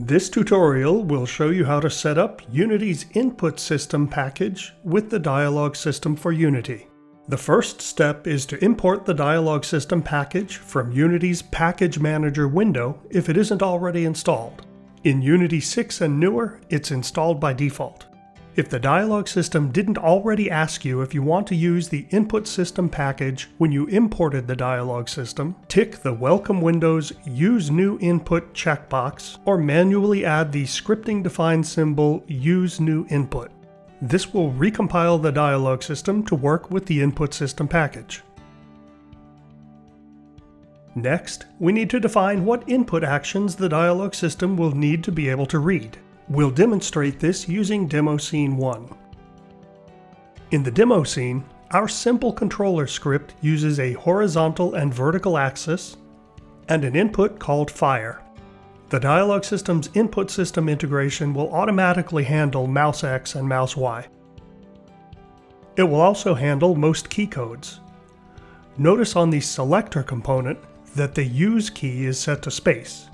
This tutorial will show you how to set up Unity's input system package with the dialog system for Unity. The first step is to import the dialog system package from Unity's Package Manager window if it isn't already installed. In Unity 6 and newer, it's installed by default. If the dialog system didn't already ask you if you want to use the input system package when you imported the dialog system, tick the Welcome Windows Use New Input checkbox or manually add the scripting defined symbol Use New Input. This will recompile the dialog system to work with the input system package. Next, we need to define what input actions the dialog system will need to be able to read. We'll demonstrate this using Demo Scene 1. In the demo scene, our simple controller script uses a horizontal and vertical axis and an input called Fire. The dialog system's input system integration will automatically handle mouse X and mouse Y. It will also handle most key codes. Notice on the selector component that the use key is set to space.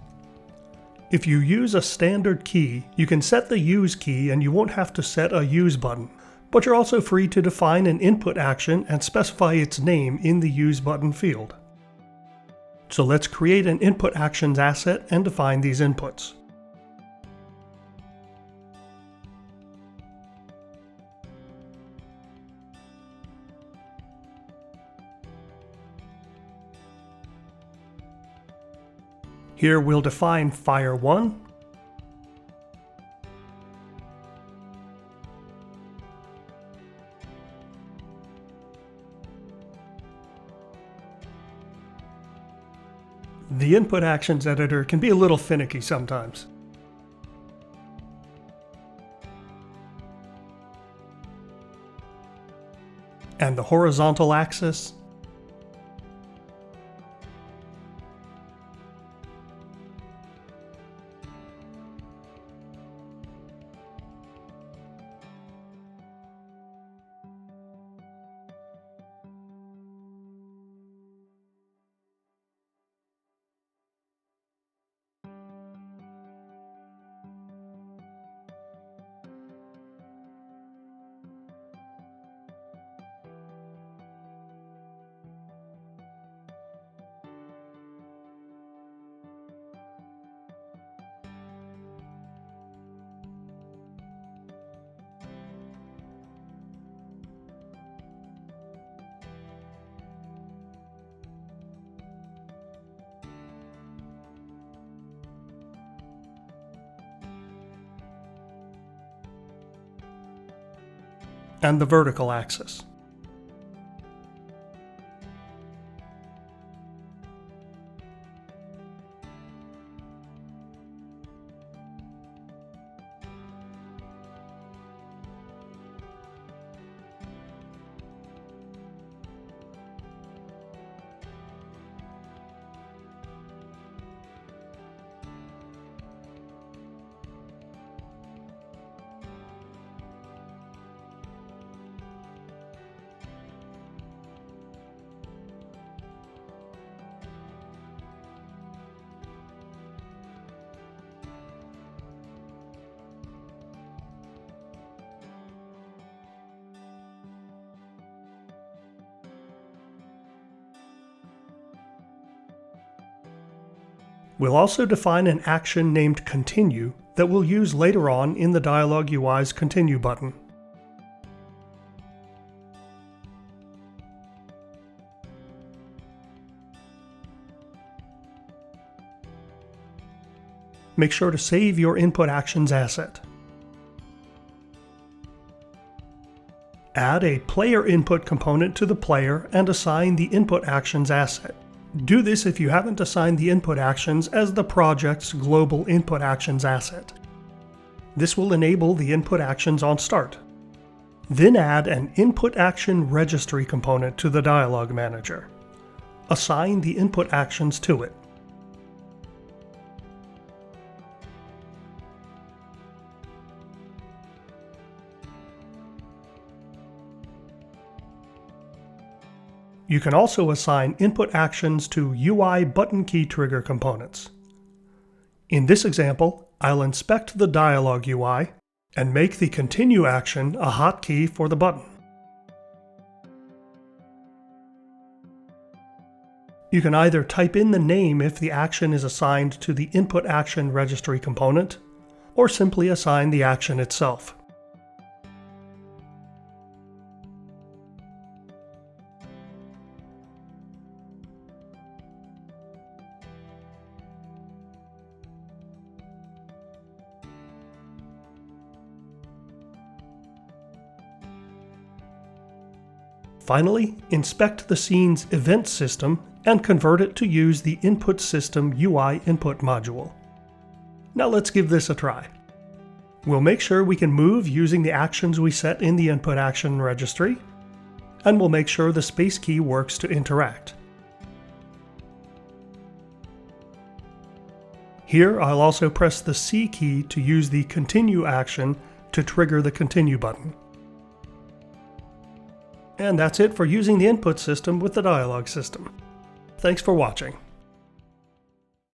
If you use a standard key, you can set the use key and you won't have to set a use button. But you're also free to define an input action and specify its name in the use button field. So let's create an input actions asset and define these inputs. Here we'll define Fire 1, the input actions editor can be a little finicky sometimes. And the horizontal axis. And the vertical axis. We'll also define an action named Continue that we'll use later on in the Dialog UI's Continue button. Make sure to save your input actions asset. Add a player input component to the player and assign the input actions asset. Do this if you haven't assigned the input actions as the project's global input actions asset. This will enable the input actions on start. Then add an input action registry component to the dialog manager. Assign the input actions to it. You can also assign input actions to UI button key trigger components. In this example, I'll inspect the dialog UI and make the Continue action a hotkey for the button. You can either type in the name if the action is assigned to the Input Action Registry component, or simply assign the action itself. Finally, inspect the scene's event system and convert it to use the Input System UI Input module. Now let's give this a try. We'll make sure we can move using the actions we set in the Input Action Registry, and we'll make sure the space key works to interact. Here I'll also press the C key to use the Continue action to trigger the Continue button. And that's it for using the input system with the dialog system. Thanks for watching.